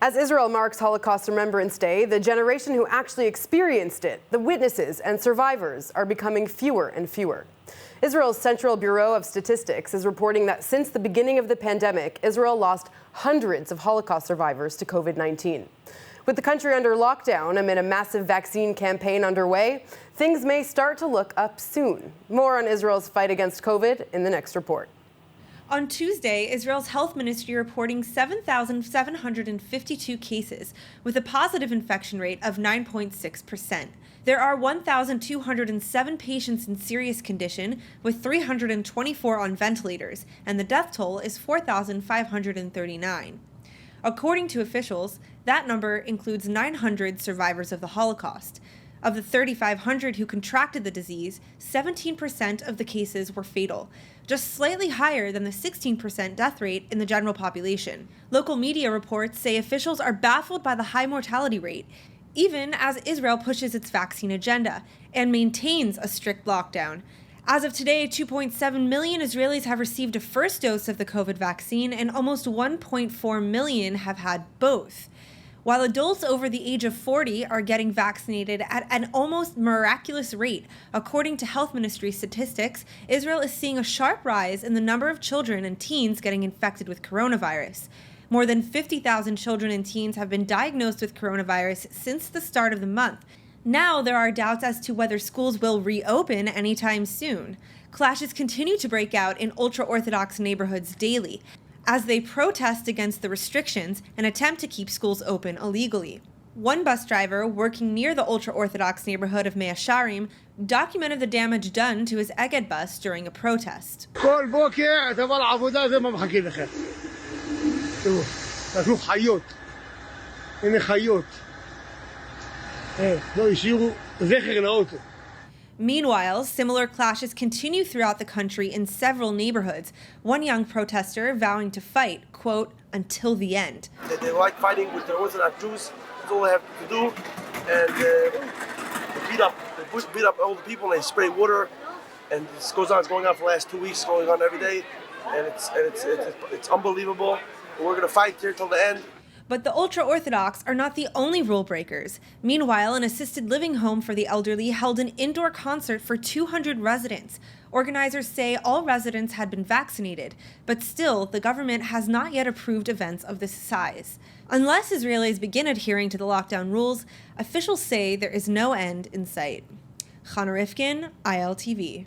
As Israel marks Holocaust Remembrance Day, the generation who actually experienced it, the witnesses and survivors, are becoming fewer and fewer. Israel's Central Bureau of Statistics is reporting that since the beginning of the pandemic, Israel lost hundreds of Holocaust survivors to COVID-19. With the country under lockdown amid a massive vaccine campaign underway, things may start to look up soon. More on Israel's fight against COVID in the next report. On Tuesday, Israel's health ministry reporting 7,752 cases, with a positive infection rate of 9.6%. There are 1,207 patients in serious condition, with 324 on ventilators, and the death toll is 4,539. According to officials, that number includes 900 survivors of the Holocaust. Of the 3,500 who contracted the disease, 17% of the cases were fatal, just slightly higher than the 16% death rate in the general population. Local media reports say officials are baffled by the high mortality rate, even as Israel pushes its vaccine agenda and maintains a strict lockdown. As of today, 2.7 million Israelis have received a first dose of the COVID vaccine, and almost 1.4 million have had both. While adults over the age of 40 are getting vaccinated at an almost miraculous rate, according to health ministry statistics, Israel is seeing a sharp rise in the number of children and teens getting infected with coronavirus. More than 50,000 children and teens have been diagnosed with coronavirus since the start of the month. Now there are doubts as to whether schools will reopen anytime soon. Clashes continue to break out in ultra-Orthodox neighborhoods daily, as they protest against the restrictions and attempt to keep schools open illegally. One bus driver working near the ultra-Orthodox neighborhood of Mea Sharim documented the damage done to his Egged bus during a protest. Meanwhile, similar clashes continue throughout the country in several neighborhoods. One young protester vowing to fight, quote, until the end. They like fighting with the Orthodox Jews. That's all they have to do. And they beat up all the people, and they spray water. And this goes on. It's going on for the last 2 weeks, going on every day. And it's unbelievable. And we're going to fight here till the end. But the ultra-Orthodox are not the only rule breakers. Meanwhile, an assisted living home for the elderly held an indoor concert for 200 residents. Organizers say all residents had been vaccinated, but still, the government has not yet approved events of this size. Unless Israelis begin adhering to the lockdown rules, officials say there is no end in sight. Chana Rifkin, ILTV.